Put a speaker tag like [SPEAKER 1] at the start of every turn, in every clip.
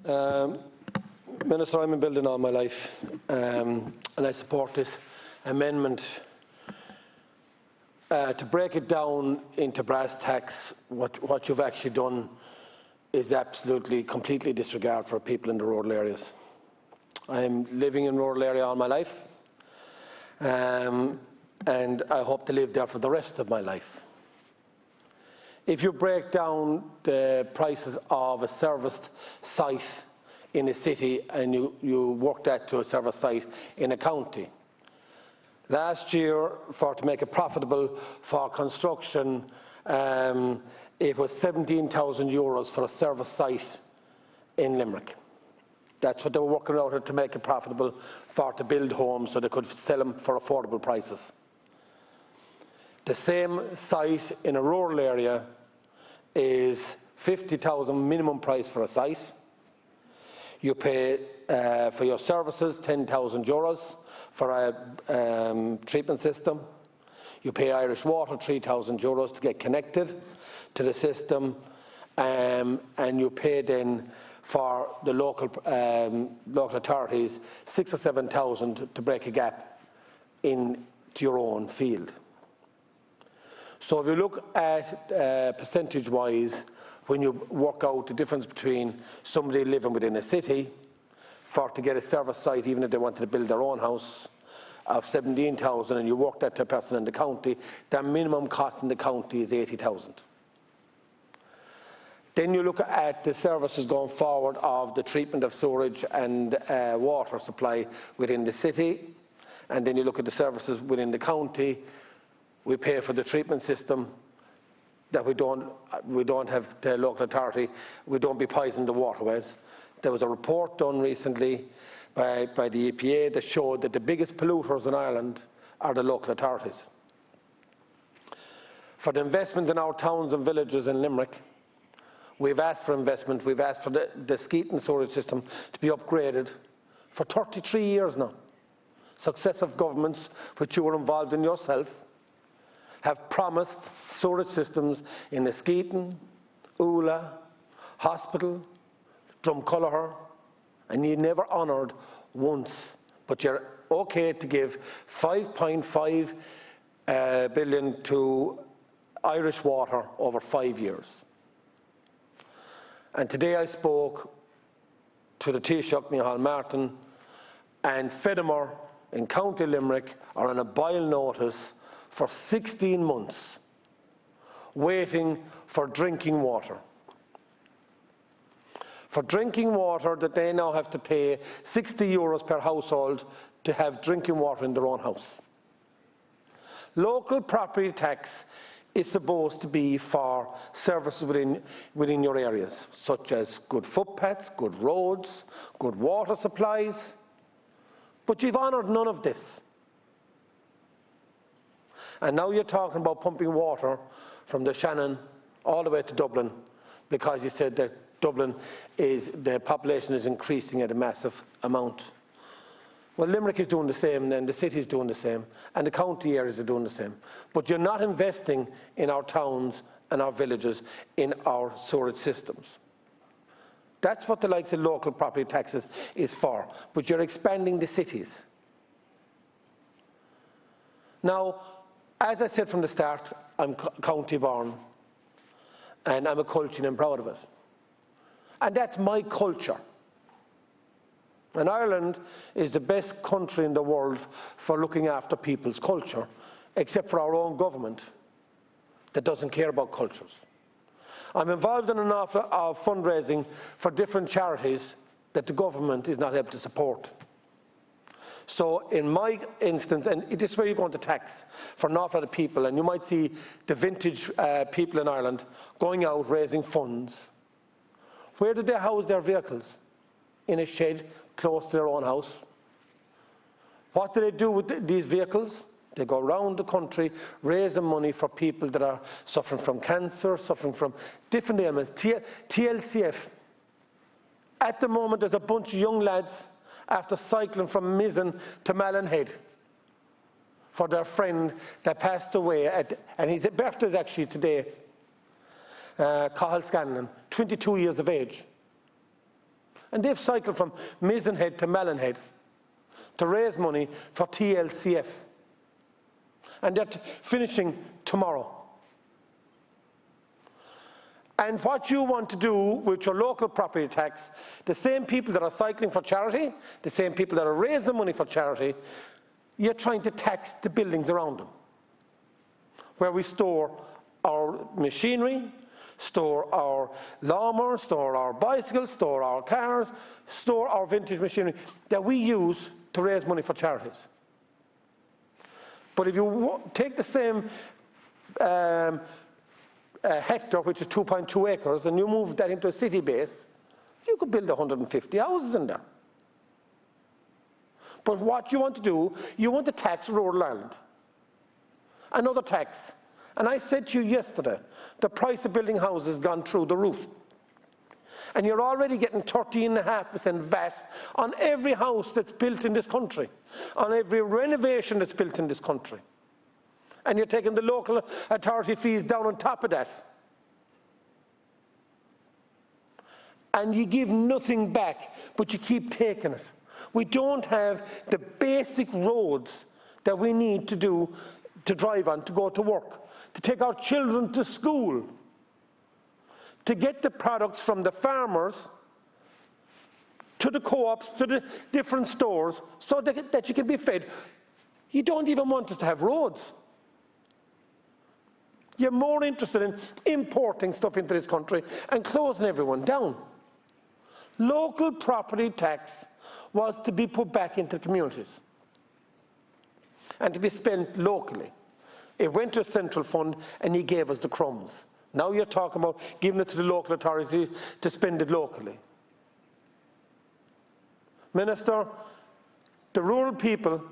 [SPEAKER 1] Minister, I'm in building all my life, and I support this amendment. To break it down into brass tacks, what you've actually done is absolutely, completely disregard for people in the rural areas. I'm living in rural area all my life, and I hope to live there for the rest of my life. If you break down the prices of a serviced site in a city and you work that to a service site in a county, last year, to make it profitable for construction, it was €17,000 for a service site in Limerick. That's what they were working out to make it profitable to build homes so they could sell them for affordable prices. The same site in a rural area is €50,000 minimum price for a site. You pay for your services €10,000 for a treatment system. You pay Irish Water €3,000 to get connected to the system, and you pay then for the local authorities $6,000 or $7,000 to break a gap into your own field. So if you look at percentage-wise, when you work out the difference between somebody living within a city to get a service site, even if they wanted to build their own house, of $17,000, and you work that to a person in the county, their minimum cost in the county is $80,000. Then you look at the services going forward of the treatment of sewerage and water supply within the city, and then you look at the services within the county. We pay for the treatment system that we don't have the local authority. We don't be poisoning the waterways. There was a report done recently by the EPA that showed that the biggest polluters in Ireland are the local authorities. For the investment in our towns and villages in Limerick, we've asked for investment. We've asked for the Skeeton sewerage system to be upgraded for 33 years now. Successive governments, which you were involved in yourself, have promised sewerage systems in the Skeeton, Oola, Hospital, Drumculloher, and you never honoured once. But you're okay to give €5.5 billion to Irish Water over 5 years. And today I spoke to the Taoiseach, Micheál Martin, and Fedimore in County Limerick are on a boil notice for 16 months, waiting for drinking water. For drinking water that they now have to pay €60 per household to have drinking water in their own house. Local property tax is supposed to be for services within your areas, such as good footpaths, good roads, good water supplies. But you've honoured none of this. And now you're talking about pumping water from the Shannon all the way to Dublin, because you said that Dublin the population is increasing at a massive amount. Well, Limerick is doing the same, and the city is doing the same, and the county areas are doing the same. But you're not investing in our towns and our villages, in our sewerage systems. That's what the likes of local property taxes is for. But you're expanding the cities. Now, as I said from the start, I'm county born, and I'm a Colchian and proud of it. And that's my culture. And Ireland is the best country in the world for looking after people's culture, except for our own government that doesn't care about cultures. I'm involved in an awful lot of fundraising for different charities that the government is not able to support. So in my instance, and this is where you're going to tax for an awful lot of people, and you might see the vintage people in Ireland going out raising funds. Where do they house their vehicles? In a shed close to their own house. What do they do with these vehicles? They go around the country raising money for people that are suffering from cancer, suffering from different ailments. TLCF. At the moment, there's a bunch of young lads after cycling from Mizzen to Mallinhead for their friend that passed away, and his birthday is actually today, Cathal Scanlon, 22 years of age. And they've cycled from Mizenhead to Mallinhead to raise money for TLCF. And they're finishing tomorrow. And what you want to do with your local property tax, the same people that are cycling for charity, the same people that are raising money for charity, you're trying to tax the buildings around them, where we store our machinery, store our lawnmowers, store our bicycles, store our cars, store our vintage machinery that we use to raise money for charities. But if you take the same hectare, which is 2.2 acres, and you move that into a city base, you could build 150 houses in there. But what you want to do, you want to tax rural Ireland. Another tax. And I said to you yesterday, the price of building houses has gone through the roof. And you're already getting 13.5% VAT on every house that's built in this country, on every renovation that's built in this country. And you're taking the local authority fees down on top of that. And you give nothing back, but you keep taking it. We don't have the basic roads that we need to do to drive on, to go to work, to take our children to school, to get the products from the farmers to the co-ops, to the different stores, so that you can be fed. You don't even want us to have roads. You're more interested in importing stuff into this country and closing everyone down. Local property tax was to be put back into communities and to be spent locally. It went to a central fund and he gave us the crumbs. Now you're talking about giving it to the local authorities to spend it locally. Minister, the rural people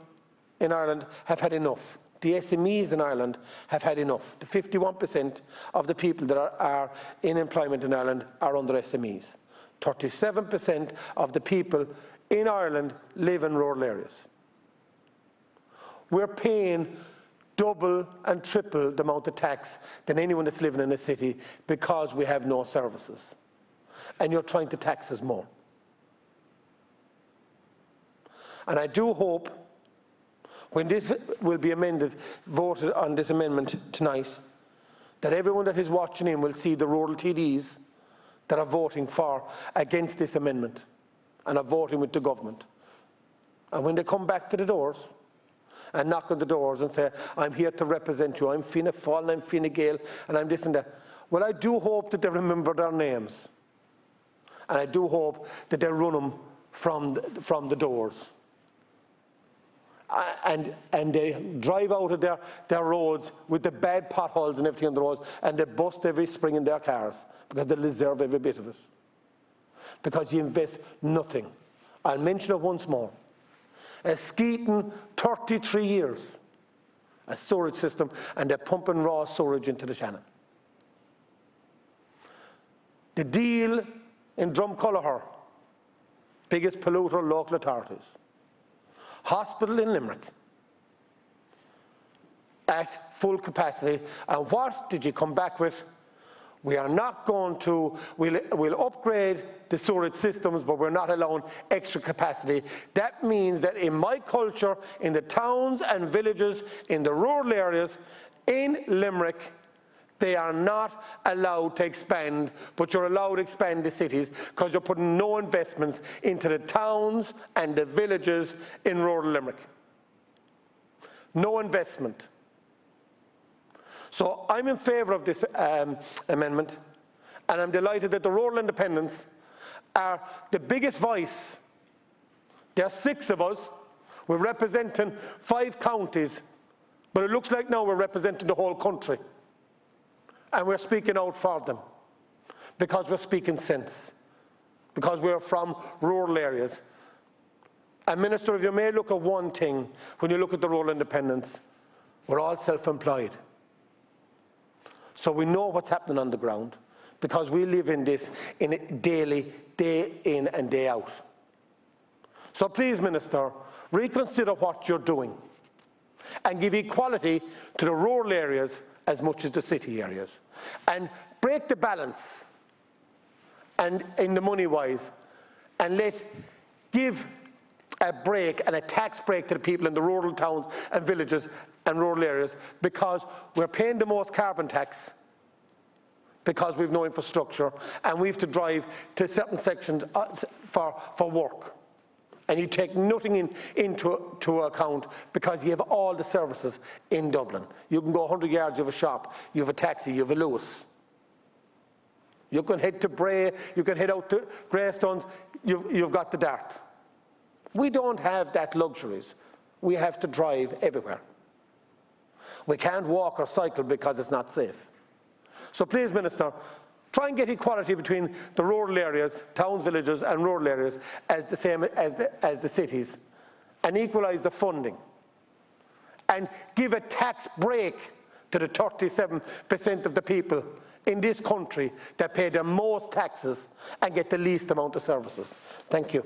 [SPEAKER 1] in Ireland have had enough. The SMEs in Ireland have had enough. The 51% of the people that are in employment in Ireland are under SMEs. 37% of the people in Ireland live in rural areas. We're paying double and triple the amount of tax than anyone that's living in a city because we have no services. And you're trying to tax us more. And I do hope, when this will be amended, voted on this amendment tonight, that everyone that is watching in will see the rural TDs that are voting against this amendment and are voting with the government. And when they come back to the doors and knock on the doors and say, I'm here to represent you, I'm Fianna Fáil, I'm Fine Gael, and I'm this and that, well, I do hope that they remember their names. And I do hope that they run them from the doors. And they drive out of their roads with the bad potholes and everything on the roads, and they bust every spring in their cars because they deserve every bit of it. Because you invest nothing. I'll mention it once more. A Skeeton, 33 years, a storage system, and they're pumping raw storage into the Shannon. The Dáil in Drumculloher, biggest polluter, local authorities. Hospital in Limerick at full capacity. And what did you come back with? We are not going to, we'll upgrade the storage systems, but we're not allowing extra capacity. That means that in my culture, in the towns and villages, in the rural areas, in Limerick, they are not allowed to expand, but you're allowed to expand the cities because you're putting no investments into the towns and the villages in rural Limerick. No investment. So I'm in favour of this amendment, and I'm delighted that the rural independents are the biggest voice. There are 6 of us. We're representing 5 counties, but it looks like now we're representing the whole country. And we're speaking out for them because we're speaking sense, because we're from rural areas. And Minister, if you may look at one thing when you look at the rural independents, we're all self-employed. So we know what's happening on the ground because we live in this in it daily, day in and day out. So please, Minister, reconsider what you're doing and give equality to the rural areas as much as the city areas, and break the balance and in the money wise, and give a break and a tax break to the people in the rural towns and villages and rural areas, because we're paying the most carbon tax because we've no infrastructure and we have to drive to certain sections for work. And you take nothing into account because you have all the services in Dublin. You can go 100 yards, you have a shop, you have a taxi, you have a Lewis. You can head to Bray, you can head out to Greystones, you've got the Dart. We don't have that luxuries. We have to drive everywhere. We can't walk or cycle because it's not safe. So please, Minister, try and get equality between the rural areas, towns, villages and rural areas as the same as the cities, and equalise the funding. And give a tax break to the 37% of the people in this country that pay the most taxes and get the least amount of services. Thank you.